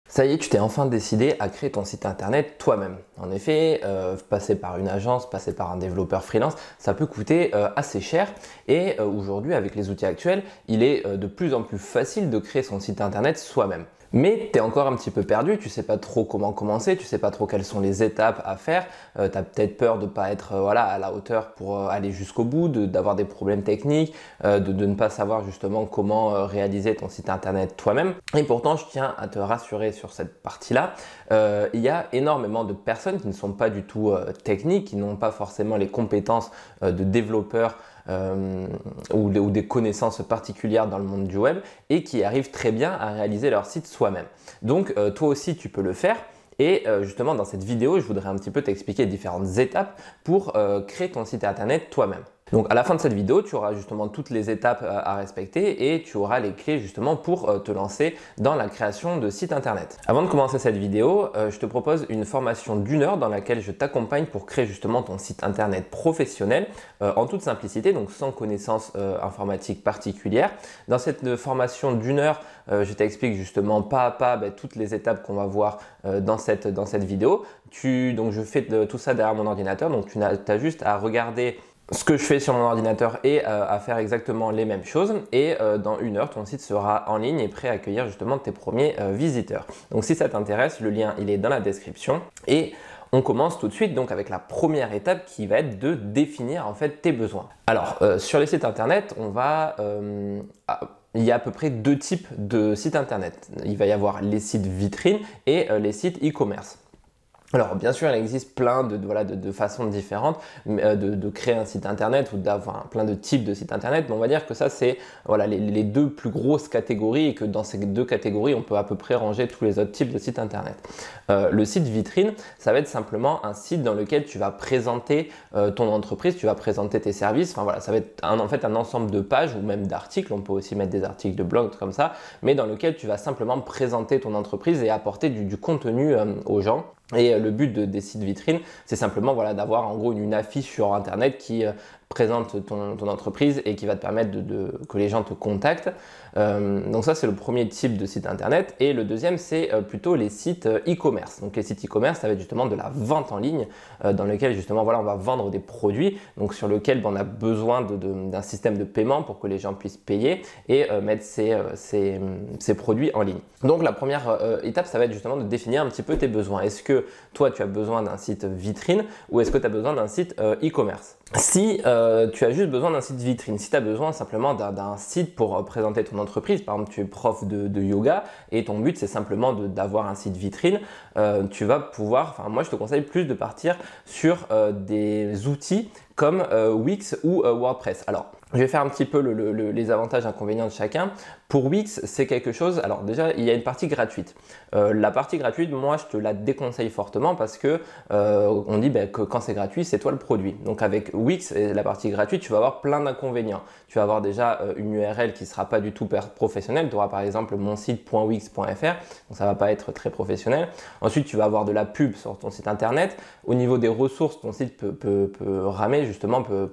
Ça y est, tu t'es enfin décidé à créer ton site internet toi-même. En effet, passer par une agence, passer par un développeur freelance, ça peut coûter assez cher. Et aujourd'hui, avec les outils actuels, il est de plus en plus facile de créer son site internet soi-même. Mais tu es encore un petit peu perdu, tu sais pas trop comment commencer, tu sais pas trop quelles sont les étapes à faire, tu as peut-être peur de pas être à la hauteur pour aller jusqu'au bout, d'avoir des problèmes techniques, de ne pas savoir justement comment réaliser ton site internet toi-même. Et pourtant, je tiens à te rassurer sur cette partie-là. Il y a énormément de personnes qui ne sont pas du tout techniques, qui n'ont pas forcément les compétences de développeurs ou des connaissances particulières dans le monde du web et qui arrivent très bien à réaliser leur site soi-même. Donc toi aussi tu peux le faire. Et justement dans cette vidéo, je voudrais un petit peu t'expliquer les différentes étapes pour créer ton site internet toi-même. Donc à la fin de cette vidéo, tu auras justement toutes les étapes à respecter et tu auras les clés justement pour te lancer dans la création de sites internet. Avant de commencer cette vidéo, je te propose une formation d'1 heure dans laquelle je t'accompagne pour créer justement ton site internet professionnel en toute simplicité, donc sans connaissances informatiques particulières. Dans cette formation d'1 heure, je t'explique justement pas à pas toutes les étapes qu'on va voir dans cette vidéo. Donc je fais tout ça derrière mon ordinateur, donc tu as juste à regarder ce que je fais sur mon ordinateur et à faire exactement les mêmes choses. Et dans 1 heure, ton site sera en ligne et prêt à accueillir justement tes premiers visiteurs. Donc si ça t'intéresse, le lien il est dans la description. Et on commence tout de suite donc avec la première étape qui va être de définir en fait tes besoins. Alors sur les sites internet, il y a à peu près 2 types de sites internet. Il va y avoir les sites vitrines et les sites e-commerce. Alors bien sûr, il existe plein de façons différentes de créer un site internet ou d'avoir plein de types de sites internet, mais on va dire que ça c'est les 2 plus grosses catégories et que dans ces 2 catégories, on peut à peu près ranger tous les autres types de sites internet. Le site vitrine, ça va être simplement un site dans lequel tu vas présenter ton entreprise, tu vas présenter tes services, ça va être en fait un ensemble de pages ou même d'articles, on peut aussi mettre des articles de blog comme ça, mais dans lequel tu vas simplement présenter ton entreprise et apporter du contenu aux gens. Et le but des sites vitrines, c'est simplement d'avoir en gros une affiche sur internet qui présente ton entreprise et qui va te permettre que les gens te contactent. Donc ça, c'est le premier type de site internet. Et le deuxième, c'est plutôt les sites e-commerce. Donc les sites e-commerce, ça va être justement de la vente en ligne dans lequel justement on va vendre des produits, donc sur lequel on a besoin d'un système de paiement pour que les gens puissent payer et mettre ces produits en ligne. Donc la première étape, ça va être justement de définir un petit peu tes besoins. Est-ce que toi, tu as besoin d'un site vitrine ou est-ce que tu as besoin d'un site e-commerce? Si tu as juste besoin d'un site vitrine, si tu as besoin simplement d'un site pour présenter ton entreprise, par exemple tu es prof de yoga et ton but c'est simplement d'avoir un site vitrine, tu vas pouvoir, moi je te conseille plus de partir sur des outils comme Wix ou WordPress. Alors, je vais faire un petit peu les avantages et inconvénients de chacun. Pour Wix, c'est quelque chose, alors déjà, il y a une partie gratuite. La partie gratuite, moi, je te la déconseille fortement parce que on dit que quand c'est gratuit, c'est toi le produit. Donc avec Wix et la partie gratuite, tu vas avoir plein d'inconvénients. Tu vas avoir déjà une URL qui ne sera pas du tout professionnelle. Tu auras par exemple monsite.wix.fr, donc ça ne va pas être très professionnel. Ensuite, tu vas avoir de la pub sur ton site internet. Au niveau des ressources, ton site peut ramer, justement, peut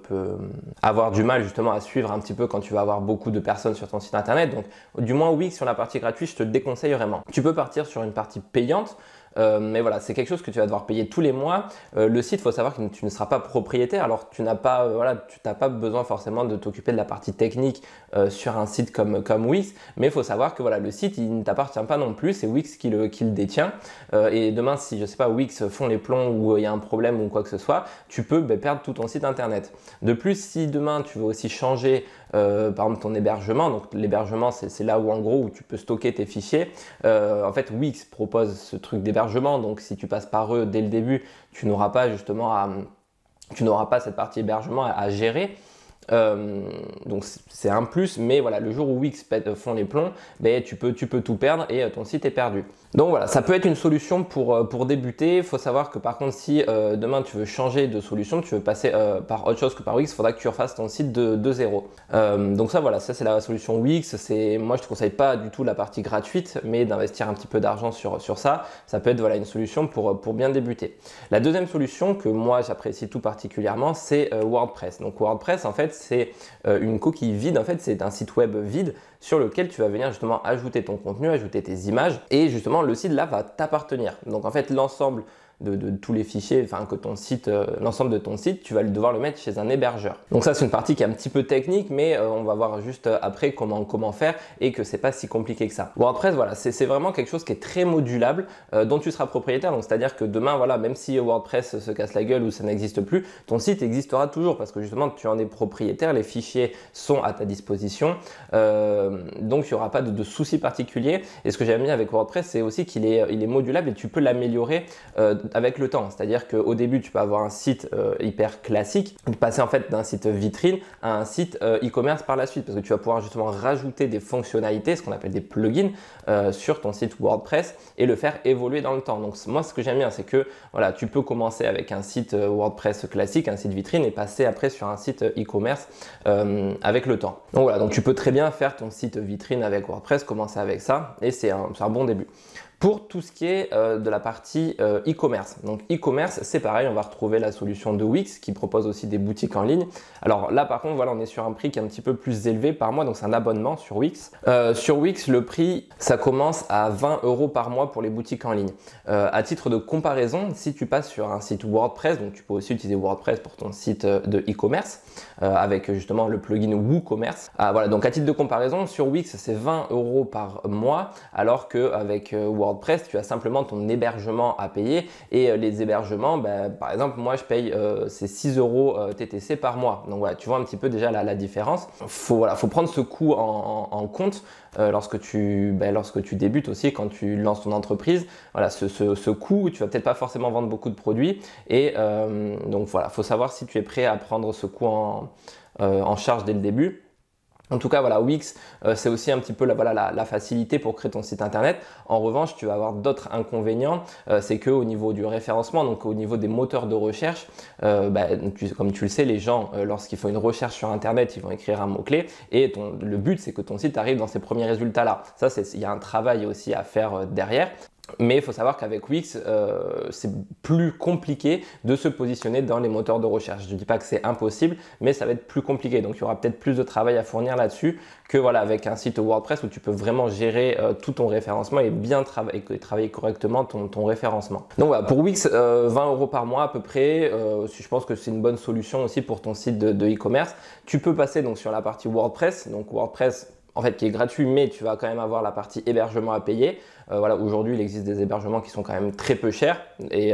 avoir du mal justement à suivre un petit peu quand tu vas avoir beaucoup de personnes sur ton site internet. Donc du moins Wix sur la partie gratuite, je te le déconseille vraiment. Tu peux partir sur une partie payante. Mais voilà, c'est quelque chose que tu vas devoir payer tous les mois. Le site, il faut savoir que tu ne seras pas propriétaire, alors tu n'as pas, tu n'as pas besoin forcément de t'occuper de la partie technique sur un site comme Wix, mais il faut savoir que le site, il ne t'appartient pas non plus, c'est Wix qui le détient. Et demain, si je sais pas, Wix font les plombs ou il y a un problème ou quoi que ce soit, tu peux perdre tout ton site internet. De plus, si demain tu veux aussi changer par exemple ton hébergement, donc l'hébergement c'est là où en gros où tu peux stocker tes fichiers. En fait, Wix propose ce truc d'hébergement. Donc si tu passes par eux dès le début, tu n'auras pas cette partie hébergement à gérer. Donc c'est un plus, mais le jour où Wix font les plombs, tu peux tout perdre et ton site est perdu. Donc voilà, ça peut être une solution pour débuter. Il faut savoir que par contre, si demain tu veux changer de solution, tu veux passer par autre chose que par Wix, il faudra que tu refasses ton site de zéro. Donc ça c'est la solution Wix. Moi je te conseille pas du tout la partie gratuite, mais d'investir un petit peu d'argent sur ça. Ça peut être une solution pour bien débuter. La deuxième solution que moi j'apprécie tout particulièrement, c'est WordPress. Donc WordPress en fait c'est une coquille vide, en fait c'est un site web vide sur lequel tu vas venir justement ajouter ton contenu, ajouter tes images et justement le site là va t'appartenir. Donc en fait l'ensemble de tous les fichiers, enfin que ton site, l'ensemble de ton site, tu vas devoir le mettre chez un hébergeur. Donc ça c'est une partie qui est un petit peu technique, mais on va voir juste après comment faire et que c'est pas si compliqué que ça. WordPress, voilà, c'est vraiment quelque chose qui est très modulable, dont tu seras propriétaire. Donc c'est-à-dire que demain, voilà, même si WordPress se casse la gueule ou ça n'existe plus, ton site existera toujours parce que justement tu en es propriétaire, les fichiers sont à ta disposition, donc il n'y aura pas de soucis particuliers. Et ce que j'aime bien avec WordPress, c'est aussi qu'il est modulable et tu peux l'améliorer avec le temps. C'est-à-dire qu'au début, tu peux avoir un site hyper classique, passer en fait d'un site vitrine à un site e-commerce par la suite, parce que tu vas pouvoir justement rajouter des fonctionnalités, ce qu'on appelle des plugins, sur ton site WordPress et le faire évoluer dans le temps. Donc moi, ce que j'aime bien, c'est que voilà, tu peux commencer avec un site WordPress classique, un site vitrine, et passer après sur un site e-commerce avec le temps. Donc voilà, donc tu peux très bien faire ton site vitrine avec WordPress, commencer avec ça, et c'est un bon début. Pour tout ce qui est de la partie e-commerce. Donc e-commerce, c'est pareil, on va retrouver la solution de Wix qui propose aussi des boutiques en ligne. Alors là, par contre, voilà, on est sur un prix qui est un petit peu plus élevé par mois, donc c'est un abonnement sur Wix. Sur Wix, le prix, ça commence à 20 € par mois pour les boutiques en ligne. À titre de comparaison, si tu passes sur un site WordPress, donc tu peux aussi utiliser WordPress pour ton site de e-commerce, avec justement le plugin WooCommerce. Voilà, donc à titre de comparaison, sur Wix, c'est 20 € par mois, alors qu'avec WordPress, tu as simplement ton hébergement à payer et les hébergements, par exemple, moi je paye c'est 6 € TTC par mois. Donc voilà, tu vois un petit peu déjà la différence. Faut prendre ce coût en compte lorsque tu débutes aussi, quand tu lances ton entreprise. Voilà, ce coût, tu vas peut-être pas forcément vendre beaucoup de produits et donc voilà, faut savoir si tu es prêt à prendre ce coût en charge dès le début. En tout cas, voilà, Wix, c'est aussi un petit peu la facilité pour créer ton site internet. En revanche, tu vas avoir d'autres inconvénients. C'est qu'au niveau du référencement, donc au niveau des moteurs de recherche, comme tu le sais, les gens, lorsqu'ils font une recherche sur internet, ils vont écrire un mot-clé et le but, c'est que ton site arrive dans ces premiers résultats-là. Ça, il y a un travail aussi à faire derrière. Mais il faut savoir qu'avec Wix, c'est plus compliqué de se positionner dans les moteurs de recherche. Je ne dis pas que c'est impossible, mais ça va être plus compliqué. Donc, il y aura peut-être plus de travail à fournir là-dessus que voilà, avec un site WordPress où tu peux vraiment gérer tout ton référencement et bien travailler correctement ton référencement. Donc voilà, pour Wix, 20 € par mois à peu près. Je pense que c'est une bonne solution aussi pour ton site de e-commerce. Tu peux passer donc sur la partie WordPress. Donc WordPress, en fait, qui est gratuit, mais tu vas quand même avoir la partie hébergement à payer. Voilà, aujourd'hui, il existe des hébergements qui sont quand même très peu chers et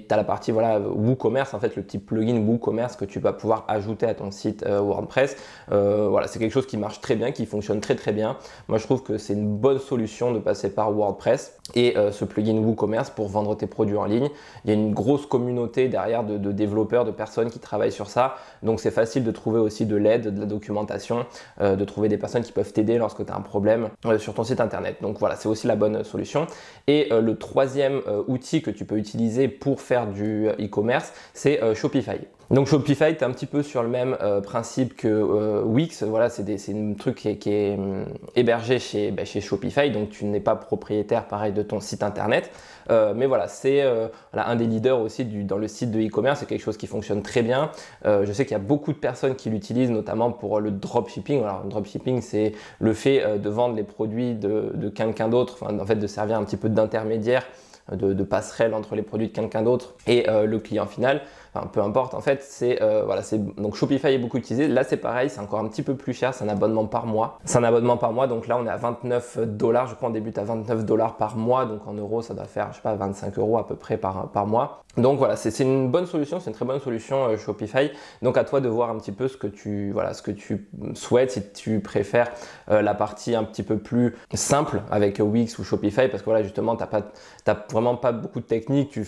tu as la partie WooCommerce, en fait, le petit plugin WooCommerce que tu vas pouvoir ajouter à ton site WordPress. Voilà, c'est quelque chose qui marche très bien, qui fonctionne très très bien. Moi, je trouve que c'est une bonne solution de passer par WordPress et ce plugin WooCommerce pour vendre tes produits en ligne. Il y a une grosse communauté derrière de développeurs, de personnes qui travaillent sur ça. Donc, c'est facile de trouver aussi de l'aide, de la documentation, de trouver des personnes qui peuvent t'aider lorsque tu as un problème sur ton site internet. Donc, voilà, c'est aussi la bonne solution. Et le troisième outil que tu peux utiliser pour faire du e-commerce, c'est Shopify. Donc Shopify, tu es un petit peu sur le même principe que Wix. Voilà, c'est un truc qui est hébergé chez Shopify, donc tu n'es pas propriétaire pareil de ton site internet. Mais voilà, c'est un des leaders aussi dans le site de e-commerce. C'est quelque chose qui fonctionne très bien. Je sais qu'il y a beaucoup de personnes qui l'utilisent, notamment pour le dropshipping. Alors, le dropshipping, c'est le fait de vendre les produits de quelqu'un d'autre, en fait de servir un petit peu d'intermédiaire, de passerelle entre les produits de quelqu'un d'autre et le client final. Enfin, peu importe, en fait, donc Shopify est beaucoup utilisé. Là, c'est pareil, c'est encore un petit peu plus cher, c'est un abonnement par mois. C'est un abonnement par mois, donc là, on est à 29 $. Je crois on débute à 29 $ par mois, donc en euros, ça doit faire, je sais pas, 25 € à peu près par mois. Donc voilà, c'est une bonne solution, c'est une très bonne solution Shopify. Donc à toi de voir un petit peu ce que tu souhaites, si tu préfères la partie un petit peu plus simple avec Wix ou Shopify, parce que voilà, justement, t'as vraiment pas beaucoup de technique. Tu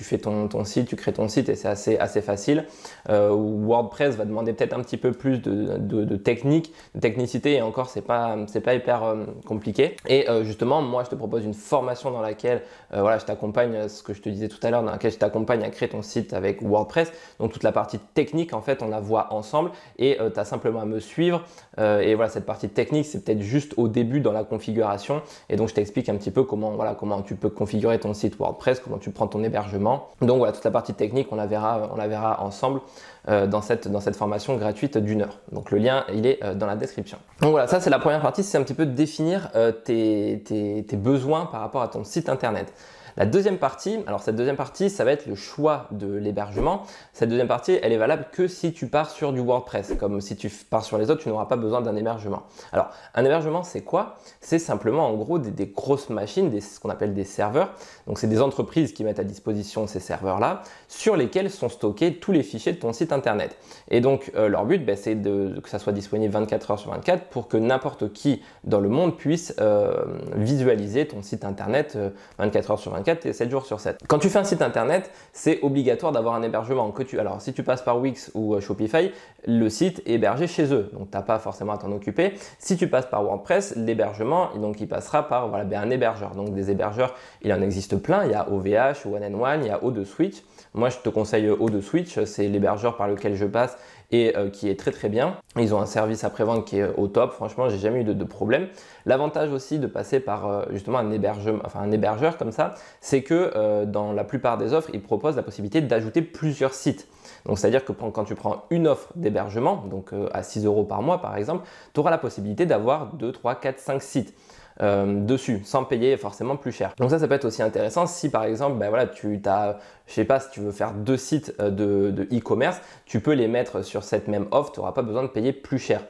fais ton site, tu crées ton site et c'est assez facile. WordPress va demander peut-être un petit peu plus de technique, de technicité, et encore c'est pas hyper compliqué. Et justement, moi je te propose une formation dans laquelle je t'accompagne, ce que je te disais tout à l'heure, dans laquelle je t'accompagne à créer ton site avec WordPress. Donc toute la partie technique, en fait, on la voit ensemble et tu as simplement à me suivre. Et voilà, cette partie technique, c'est peut-être juste au début dans la configuration. Et donc je t'explique un petit peu comment tu peux configurer ton site WordPress, comment tu prends ton hébergement. Donc voilà, toute la partie technique, on la verra on la verra ensemble dans cette formation gratuite d'1 heure. Donc le lien, il est dans la description. Donc voilà, ça c'est la première partie, c'est un petit peu définir tes besoins par rapport à ton site internet. La deuxième partie, alors cette deuxième partie, ça va être le choix de l'hébergement. Cette deuxième partie, elle est valable que si tu pars sur du WordPress. Comme si tu pars sur les autres, tu n'auras pas besoin d'un hébergement. Alors, un hébergement, c'est quoi? C'est simplement en gros des grosses machines, ce qu'on appelle des serveurs. Donc, c'est des entreprises qui mettent à disposition ces serveurs-là, sur lesquels sont stockés tous les fichiers de ton site internet. Et donc, leur but, c'est que ça soit disponible 24 heures sur 24 pour que n'importe qui dans le monde puisse visualiser ton site internet 24 heures sur 24 et 7 jours sur 7. Quand tu fais un site internet, c'est obligatoire d'avoir un hébergement. Alors, si tu passes par Wix ou Shopify, le site est hébergé chez eux. Donc, tu n'as pas forcément à t'en occuper. Si tu passes par WordPress, l'hébergement, il passera par un hébergeur. Donc, des hébergeurs, il en existe plein. Il y a OVH, One and One, il y a O2Switch. Moi, je te conseille O2Switch. C'est l'hébergeur par lequel je passe et qui est très très bien. Ils ont un service après-vente qui est au top. Franchement, j'ai jamais eu de problème. L'avantage aussi de passer par justement un hébergeur comme ça, c'est que dans la plupart des offres, ils proposent la possibilité d'ajouter plusieurs sites. Donc, c'est-à-dire que quand tu prends une offre d'hébergement, donc à 6 € par mois par exemple, tu auras la possibilité d'avoir 2, 3, 4, 5 sites. Dessus sans payer forcément plus cher. Donc ça peut être aussi intéressant si par exemple je sais pas, si tu veux faire 2 sites de e-commerce, tu peux les mettre sur cette même offre, tu n'auras pas besoin de payer plus cher.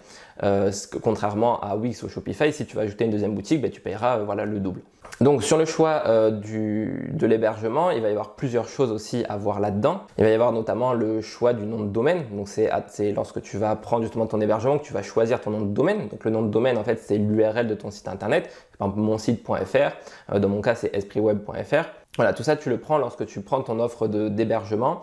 Contrairement à Wix ou Shopify, si tu vas ajouter une deuxième boutique, tu payeras le double. Donc sur le choix de l'hébergement, il va y avoir plusieurs choses aussi à voir là-dedans. Il va y avoir notamment le choix du nom de domaine. Donc c'est lorsque tu vas prendre justement ton hébergement que tu vas choisir ton nom de domaine. Donc le nom de domaine en fait c'est l'URL de ton site internet. Par exemple monsite.fr, dans mon cas c'est espritsweb.fr. Voilà, tout ça tu le prends lorsque tu prends ton offre d'hébergement.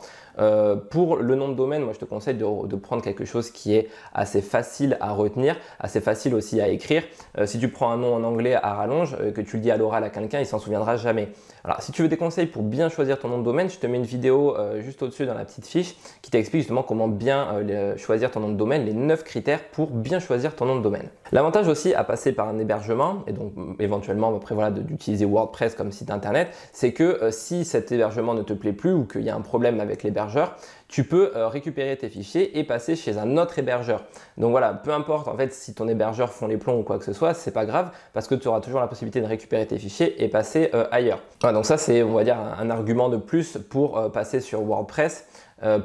Pour le nom de domaine, moi je te conseille de prendre quelque chose qui est assez facile à retenir, assez facile aussi à écrire. Si tu prends un nom en anglais à rallonge, que tu le dis à l'oral à quelqu'un, il s'en souviendra jamais. Alors si tu veux des conseils pour bien choisir ton nom de domaine, je te mets une vidéo juste au-dessus dans la petite fiche qui t'explique justement comment bien choisir ton nom de domaine, les 9 critères pour bien choisir ton nom de domaine. L'avantage aussi à passer par un hébergement, et donc éventuellement après d'utiliser WordPress comme site internet, c'est que si cet hébergement ne te plaît plus ou qu'il y a un problème avec l'hébergement, tu peux récupérer tes fichiers et passer chez un autre hébergeur. Donc voilà, peu importe en fait si ton hébergeur fond les plombs ou quoi que ce soit, c'est pas grave parce que tu auras toujours la possibilité de récupérer tes fichiers et passer ailleurs. Voilà, donc ça c'est, on va dire, un argument de plus pour passer sur WordPress.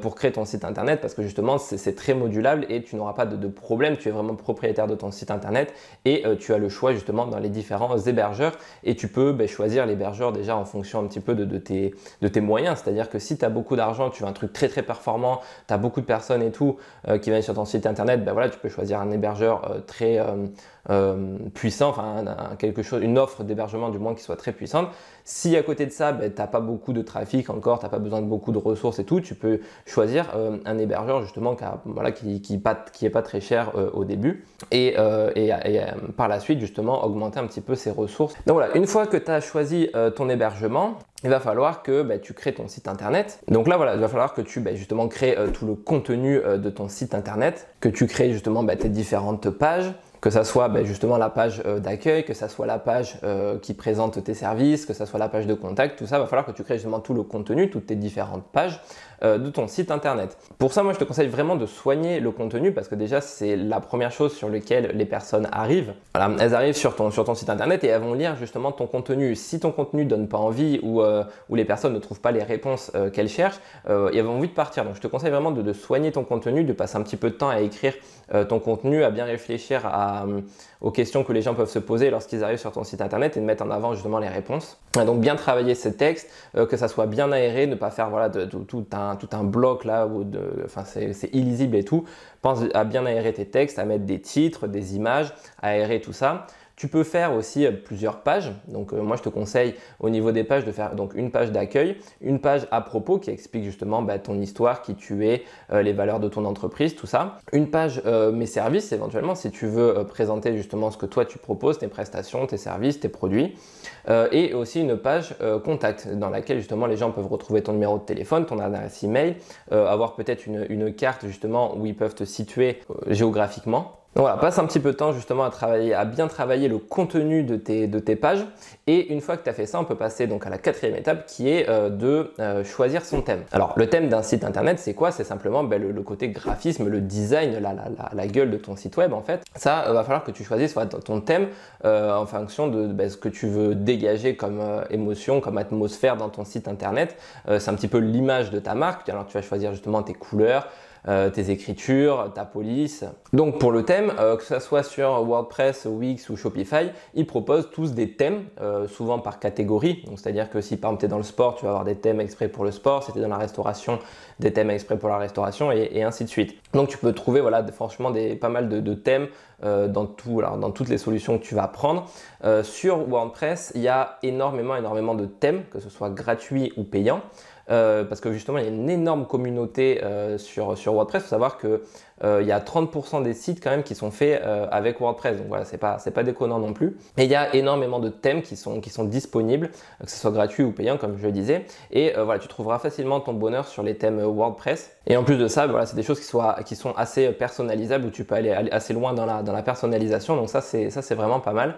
Pour créer ton site internet parce que justement c'est très modulable et tu n'auras pas de problème, tu es vraiment propriétaire de ton site internet et tu as le choix justement dans les différents hébergeurs et tu peux choisir l'hébergeur déjà en fonction un petit peu de tes moyens, c'est-à-dire que si tu as beaucoup d'argent, tu veux un truc très très performant, tu as beaucoup de personnes et tout qui viennent sur ton site internet, tu peux choisir un hébergeur très puissant, une offre d'hébergement du moins qui soit très puissante. Si à côté de ça, tu n'as pas beaucoup de trafic encore, tu n'as pas besoin de beaucoup de ressources et tout, tu peux choisir un hébergeur justement qui est pas très cher au début et par la suite justement augmenter un petit peu ses ressources. Donc voilà, une fois que tu as choisi ton hébergement, il va falloir que tu crées ton site internet. Donc là, il va falloir que tu justement crées tout le contenu de ton site internet, que tu crées justement tes différentes pages, que ça soit justement la page d'accueil, que ça soit la page qui présente tes services, que ça soit la page de contact, tout ça, va falloir que tu crées justement tout le contenu, toutes tes différentes pages de ton site internet. Pour ça, moi, je te conseille vraiment de soigner le contenu parce que déjà, c'est la première chose sur laquelle les personnes arrivent. Voilà, elles arrivent sur ton site internet et elles vont lire justement ton contenu. Si ton contenu donne pas envie ou les personnes ne trouvent pas les réponses qu'elles cherchent, elles vont vite partir. Donc, je te conseille vraiment de soigner ton contenu, de passer un petit peu de temps à écrire ton contenu, à bien réfléchir aux questions que les gens peuvent se poser lorsqu'ils arrivent sur ton site internet et de mettre en avant justement les réponses. Donc bien travailler ces textes, que ça soit bien aéré, ne pas faire tout un bloc là où c'est illisible et tout. Pense à bien aérer tes textes, à mettre des titres, des images, à aérer tout ça. Tu peux faire aussi plusieurs pages. Donc moi je te conseille au niveau des pages de faire donc une page d'accueil, une page à propos qui explique justement ton histoire, qui tu es, les valeurs de ton entreprise, tout ça. Une page mes services éventuellement si tu veux présenter justement ce que toi tu proposes, tes prestations, tes services, tes produits. Et aussi une page contact dans laquelle justement les gens peuvent retrouver ton numéro de téléphone, ton adresse email, avoir peut-être une carte justement où ils peuvent te situer géographiquement. Donc voilà, passe un petit peu de temps justement à bien travailler le contenu de tes pages. Et une fois que tu as fait ça, on peut passer donc à la quatrième étape qui est de choisir son thème. Alors le thème d'un site internet, c'est quoi? C'est simplement le côté graphisme, le design, la gueule de ton site web en fait. Ça, va falloir que tu choisisses ton thème en fonction de ce que tu veux dégager comme émotion, comme atmosphère dans ton site internet. C'est un petit peu l'image de ta marque. Alors tu vas choisir justement tes couleurs, tes écritures, ta police. Donc pour le thème, que ce soit sur WordPress, Wix ou Shopify, ils proposent tous des thèmes, souvent par catégorie. Donc c'est-à-dire que si par exemple tu es dans le sport, tu vas avoir des thèmes exprès pour le sport, si tu es dans la restauration, des thèmes exprès pour la restauration et ainsi de suite. Donc tu peux trouver voilà, franchement pas mal de thèmes dans toutes les solutions que tu vas prendre. Sur WordPress, il y a énormément de thèmes, que ce soit gratuits ou payants. Parce que justement il y a une énorme communauté sur WordPress. Il faut savoir que il y a 30% des sites quand même qui sont faits avec WordPress, donc voilà, c'est pas déconnant non plus. Et il y a énormément de thèmes qui sont disponibles, que ce soit gratuit ou payant comme je le disais. Et voilà, tu trouveras facilement ton bonheur sur les thèmes WordPress. Et en plus de ça, voilà, c'est des choses qui sont assez personnalisables, où tu peux aller assez loin dans la personnalisation. Donc ça c'est vraiment pas mal.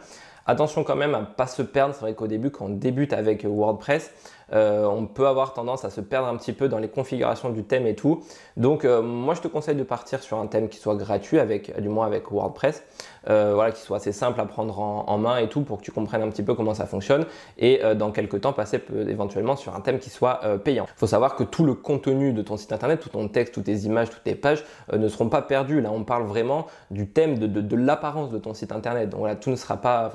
Attention quand même à ne pas se perdre. C'est vrai qu'au début, quand on débute avec WordPress, on peut avoir tendance à se perdre un petit peu dans les configurations du thème et tout. Donc moi je te conseille de partir sur un thème qui soit gratuit, du moins avec WordPress, voilà, qui soit assez simple à prendre en main et tout, pour que tu comprennes un petit peu comment ça fonctionne, et dans quelques temps passer éventuellement sur un thème qui soit payant. Il faut savoir que tout le contenu de ton site internet, tout ton texte, toutes tes images, toutes tes pages ne seront pas perdus. Là on parle vraiment du thème, de l'apparence de ton site internet. Donc voilà, tout ne sera pas,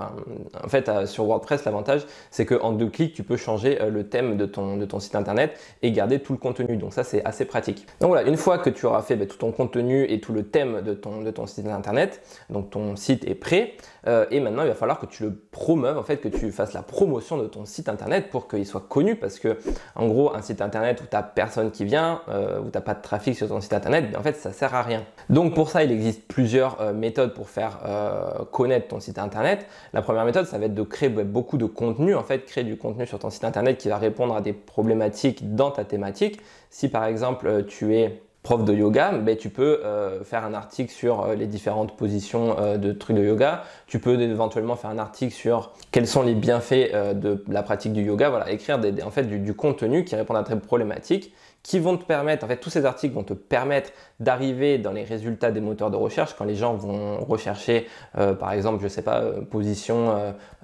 en fait sur WordPress l'avantage c'est qu'en 2 clics tu peux changer le thème de ton site internet et garder tout le contenu. Donc ça c'est assez pratique. Donc voilà, une fois que tu auras fait tout ton contenu et tout le thème de ton site internet, donc ton site est prêt, et maintenant il va falloir que tu le promeuves, en fait, que tu fasses la promotion de ton site internet pour qu'il soit connu, parce que en gros un site internet où tu n'as personne qui vient, où tu n'as pas de trafic sur ton site internet, en fait ça sert à rien. Donc pour ça il existe plusieurs méthodes pour faire connaître ton site internet. La première méthode, ça va être de créer beaucoup de contenu, en fait créer du contenu sur ton site internet qui va répondre à des problématiques dans ta thématique. Si par exemple tu es prof de yoga, tu peux faire un article sur les différentes positions de trucs de yoga. Tu peux éventuellement faire un article sur quels sont les bienfaits de la pratique du yoga. Voilà, écrire en fait du contenu qui répond à tes problématiques, qui vont te permettre, en fait tous ces articles vont te permettre d'arriver dans les résultats des moteurs de recherche quand les gens vont rechercher par exemple, je sais pas, position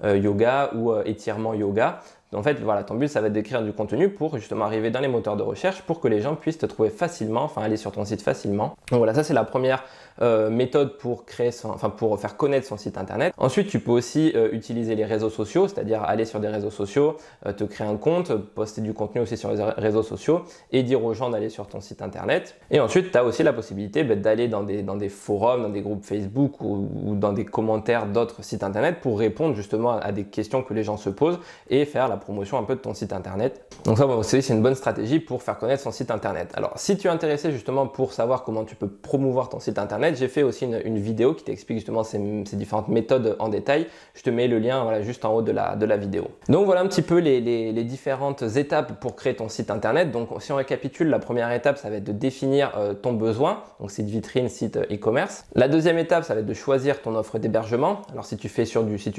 yoga ou étirement yoga. En fait, voilà, ton but, ça va être d'écrire du contenu pour justement arriver dans les moteurs de recherche, pour que les gens puissent te trouver facilement, enfin aller sur ton site facilement. Donc voilà, ça c'est la première méthode pour pour faire connaître son site internet. Ensuite, tu peux aussi utiliser les réseaux sociaux, c'est-à-dire aller sur des réseaux sociaux, te créer un compte, poster du contenu aussi sur les réseaux sociaux et dire aux gens d'aller sur ton site internet. Et ensuite, tu as aussi la possibilité d'aller dans des forums, dans des groupes Facebook ou dans des commentaires d'autres sites internet pour répondre justement à des questions que les gens se posent et faire la promotion un peu de ton site internet. Donc ça aussi, c'est une bonne stratégie pour faire connaître son site internet. Alors, si tu es intéressé justement pour savoir comment tu peux promouvoir ton site internet, j'ai fait aussi une vidéo qui t'explique justement ces différentes méthodes en détail. Je te mets le lien voilà, juste en haut de la vidéo. Donc voilà un petit peu les différentes étapes pour créer ton site internet. Donc si on récapitule, la première étape, ça va être de définir ton besoin, donc site vitrine, site e-commerce. La deuxième étape, ça va être de choisir ton offre d'hébergement. Alors si tu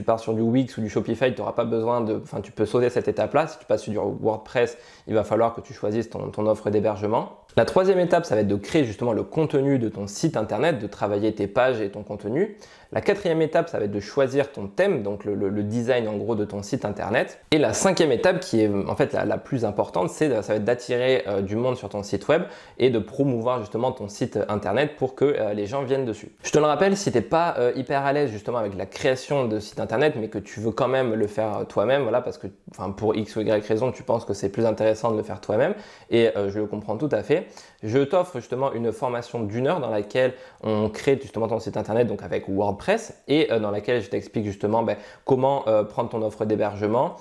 pars sur du Wix ou du Shopify, tu n'auras pas besoin tu peux sauter cette étape-là. Si tu passes sur du WordPress, il va falloir que tu choisisses ton offre d'hébergement. La troisième étape, ça va être de créer justement le contenu de ton site internet, de travailler tes pages et ton contenu. La quatrième étape, ça va être de choisir ton thème, donc le design en gros de ton site internet. Et la cinquième étape, qui est en fait la plus importante, ça va être d'attirer du monde sur ton site web et de promouvoir justement ton site internet pour que les gens viennent dessus. Je te le rappelle, si tu n'es pas hyper à l'aise justement avec la création de site internet, mais que tu veux quand même le faire toi-même, voilà, parce que pour X ou Y raison, tu penses que c'est plus intéressant de le faire toi-même, et je le comprends tout à fait. Je t'offre justement une formation d'1 heure dans laquelle on crée justement ton site internet, donc avec WordPress, et dans laquelle je t'explique justement comment prendre ton offre d'hébergement,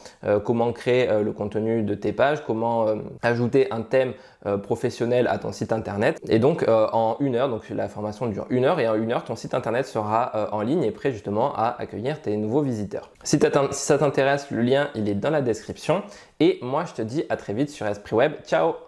comment créer le contenu de tes pages, comment ajouter un thème professionnel à ton site internet. Et donc en 1 heure, donc la formation dure 1 heure, et en 1 heure ton site internet sera en ligne et prêt justement à accueillir tes nouveaux visiteurs. Si ça t'intéresse, le lien il est dans la description, et moi je te dis à très vite sur Esprit Web. Ciao!